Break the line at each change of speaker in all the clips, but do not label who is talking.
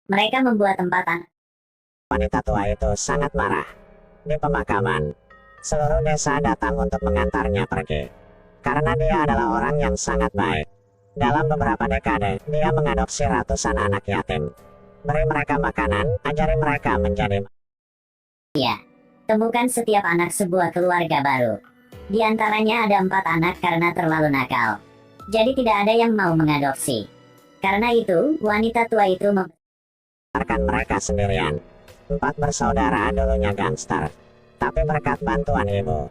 Mereka membuat tempat anak.
Wanita tua itu sangat marah. Di pemakaman, seluruh desa datang untuk mengantarnya pergi. Karena dia adalah orang yang sangat baik. Dalam beberapa dekade, dia mengadopsi ratusan anak yatim. Beri mereka makanan, ajari mereka menjadi.
Temukan setiap anak sebuah keluarga baru. Di antaranya ada 4 anak karena terlalu nakal. Jadi tidak ada yang mau mengadopsi. Karena itu, wanita tua itu
Membesarkan mereka sendirian. 4 bersaudara dulunya gangster. Tapi berkat bantuan ibu,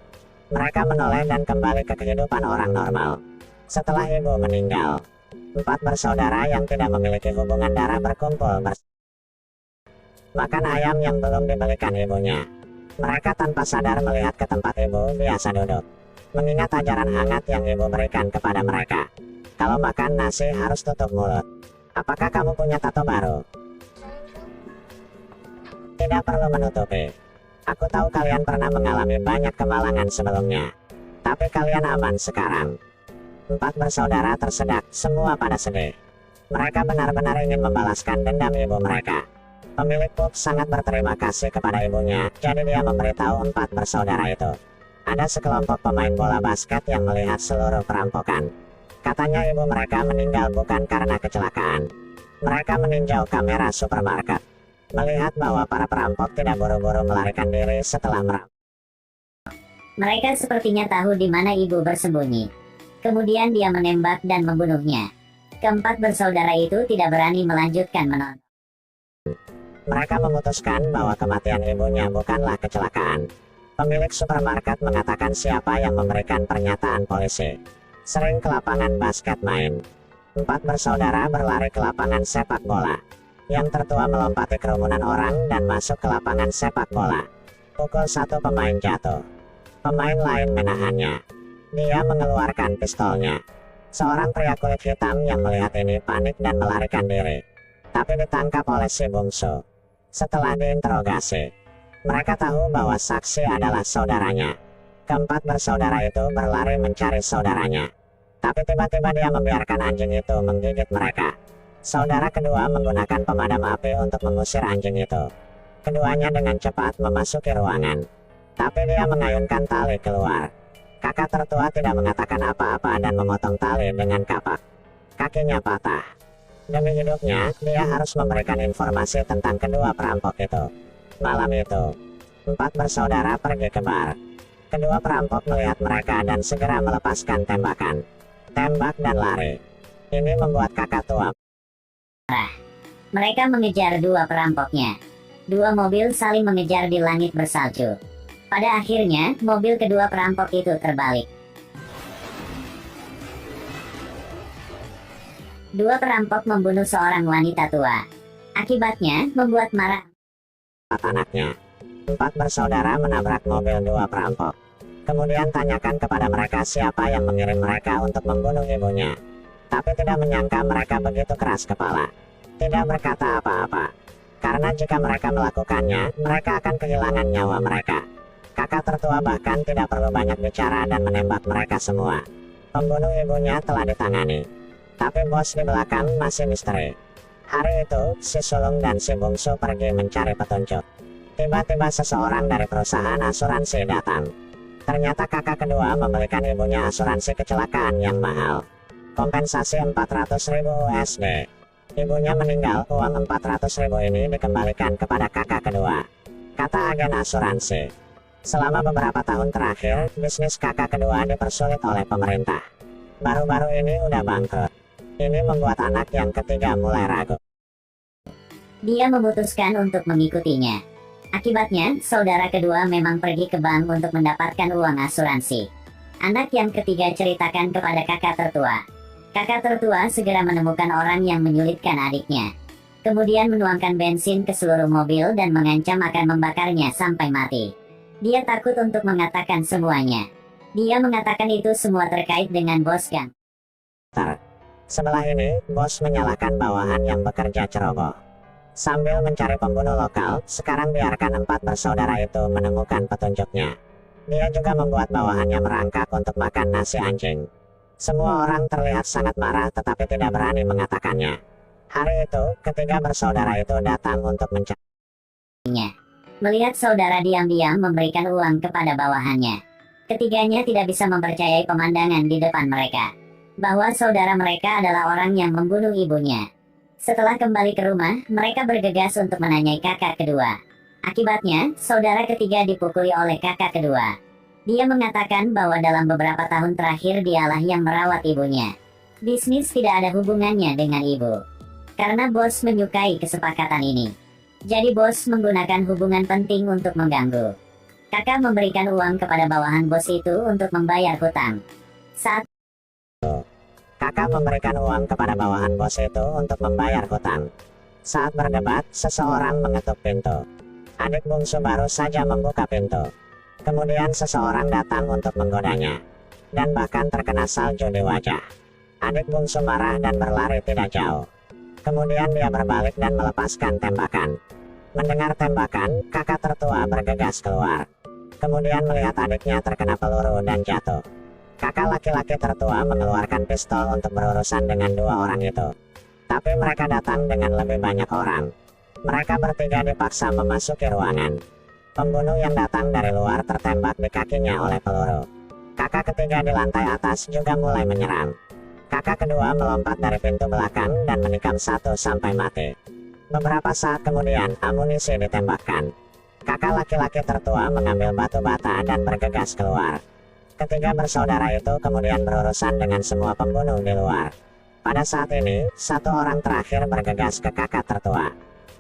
mereka menoleh dan kembali ke kehidupan orang normal. Setelah ibu meninggal, 4 bersaudara yang tidak memiliki hubungan darah berkumpul makan ayam yang belum dibelikan ibunya. Mereka tanpa sadar melihat ke tempat ibu biasa duduk. Mengingat ajaran hangat yang ibu berikan kepada mereka. Kalau makan nasi harus tutup mulut. Apakah kamu punya tato baru? Tidak perlu menutupi. Aku tahu kalian pernah mengalami banyak kemalangan sebelumnya. Tapi kalian aman sekarang. 4 bersaudara tersedak, semua pada sedih. Mereka benar-benar ingin membalaskan dendam ibu mereka. Pemilik pub sangat berterima kasih kepada ibunya, jadi dia memberitahu 4 bersaudara itu. Ada sekelompok pemain bola basket yang melihat seluruh perampokan. Katanya ibu mereka meninggal bukan karena kecelakaan. Mereka meninjau kamera supermarket. Melihat bahwa para perampok tidak buru-buru melarikan diri setelah merampok.
Mereka sepertinya tahu di mana ibu bersembunyi. Kemudian dia menembak dan membunuhnya. Keempat bersaudara itu tidak berani melanjutkan menonton.
Mereka memutuskan bahwa kematian ibunya bukanlah kecelakaan. Pemilik supermarket mengatakan siapa yang memberikan pernyataan polisi. Sering ke lapangan basket main. 4 bersaudara berlari ke lapangan sepak bola. Yang tertua melompati kerumunan orang dan masuk ke lapangan sepak bola. Pukul 1 pemain jatuh. Pemain lain menahannya. Dia mengeluarkan pistolnya. Seorang pria kulit hitam yang melihat ini panik dan melarikan diri. Tapi ditangkap oleh si bungsu. Setelah diinterogasi, mereka tahu bahwa saksi adalah saudaranya. Keempat bersaudara itu berlari mencari saudaranya. Tapi tiba-tiba dia membiarkan anjing itu menggigit mereka. Saudara kedua menggunakan pemadam api untuk mengusir anjing itu. Keduanya dengan cepat memasuki ruangan. Tapi dia mengayunkan tali keluar. Kakak tertua tidak mengatakan apa-apa dan memotong tali dengan kapak. Kakinya patah. Demi hidupnya, dia harus memberikan informasi tentang kedua perampok itu. Malam itu, 4 bersaudara pergi ke bar. Kedua perampok melihat mereka dan segera melepaskan tembakan. Tembak dan lari. Ini membuat kakak tua.
Mereka mengejar 2 perampoknya. 2 mobil saling mengejar di langit bersalju. Pada akhirnya, mobil kedua perampok itu terbalik. 2 perampok membunuh seorang wanita tua. Akibatnya, membuat marah
4 anaknya. 4 bersaudara menabrak mobil 2 perampok. Kemudian tanyakan kepada mereka siapa yang mengirim mereka untuk membunuh ibunya. Tapi tidak menyangka mereka begitu keras kepala. Tidak berkata apa-apa. Karena jika mereka melakukannya, mereka akan kehilangan nyawa mereka. Kakak tertua bahkan tidak perlu banyak bicara dan menembak mereka semua. Pembunuh ibunya telah ditangani. Tapi bos di belakang masih misteri. Hari itu, si sulung dan si bungsu pergi mencari petunjuk. Tiba-tiba seseorang dari perusahaan asuransi datang. Ternyata kakak kedua membelikan ibunya asuransi kecelakaan yang mahal. Kompensasi 400.000 USD. Ibunya meninggal, uang 400.000 ini dikembalikan kepada kakak kedua. Kata agen asuransi. Selama beberapa tahun terakhir, bisnis kakak kedua dipersulit oleh pemerintah. Baru-baru ini udah bangkrut. Ini membuat anak yang ketiga mulai ragu.
Dia memutuskan untuk mengikutinya. Akibatnya, saudara kedua memang pergi ke bank untuk mendapatkan uang asuransi. Anak yang ketiga ceritakan kepada kakak tertua. Kakak tertua segera menemukan orang yang menyulitkan adiknya. Kemudian menuangkan bensin ke seluruh mobil dan mengancam akan membakarnya sampai mati. Dia takut untuk mengatakan semuanya. Dia mengatakan itu semua terkait dengan bos gang.
Sebelah ini, bos menyalahkan bawahan yang bekerja ceroboh. Sambil mencari pembunuh lokal, sekarang biarkan 4 bersaudara itu menemukan petunjuknya. Dia juga membuat bawahannya merangkak untuk makan nasi anjing. Semua orang terlihat sangat marah tetapi tidak berani mengatakannya. Hari itu, ketiga bersaudara itu datang untuk mencari.
Melihat saudara diam-diam memberikan uang kepada bawahannya, ketiganya tidak bisa mempercayai pemandangan di depan mereka, bahwa saudara mereka adalah orang yang membunuh ibunya. Setelah kembali ke rumah, mereka bergegas untuk menanyai kakak kedua. Akibatnya, saudara ketiga dipukuli oleh kakak kedua. Dia mengatakan bahwa dalam beberapa tahun terakhir dialah yang merawat ibunya. Bisnis tidak ada hubungannya dengan ibu. Karena bos menyukai kesepakatan ini, jadi bos menggunakan hubungan penting untuk mengganggu. Kakak memberikan uang kepada bawahan bos itu untuk membayar hutang. Saat
Kakak memberikan uang kepada bawahan bos itu untuk membayar hutang. Saat berdebat, seseorang mengetuk pintu. Adik bungsu baru saja membuka pintu. Kemudian seseorang datang untuk menggodanya, dan bahkan terkena salju di wajah. Adik bungsu marah dan berlari tidak jauh. Kemudian dia berbalik dan melepaskan tembakan. Mendengar tembakan, kakak tertua bergegas keluar. Kemudian melihat adiknya terkena peluru dan jatuh. Kakak laki-laki tertua mengeluarkan pistol untuk berurusan dengan dua orang itu. Tapi mereka datang dengan lebih banyak orang. Mereka bertiga dipaksa memasuki ruangan. Pembunuh yang datang dari luar tertembak di kakinya oleh peluru. Kakak ketiga di lantai atas juga mulai menyerang. Kakak kedua melompat dari pintu belakang dan menikam satu sampai mati. Beberapa saat kemudian, amunisi ditembakkan. Kakak laki-laki tertua mengambil batu bata dan bergegas keluar. Ketiga bersaudara itu kemudian berurusan dengan semua pembunuh di luar. Pada saat ini, satu orang terakhir bergegas ke kakak tertua.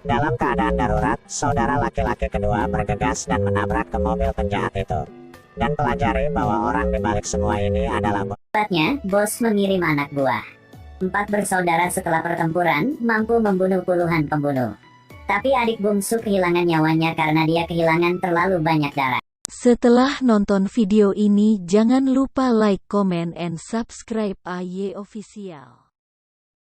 Dalam keadaan darurat, saudara laki-laki kedua bergegas dan menabrak ke mobil penjahat itu. Dan pelajari bahwa orang di balik semua ini adalah
Akibatnya, bos mengirim anak buah. 4 bersaudara setelah pertempuran, mampu membunuh puluhan pembunuh. Tapi adik bungsu kehilangan nyawanya karena dia kehilangan terlalu banyak darah.
Setelah nonton video ini jangan lupa like, comment, and subscribe AY Official.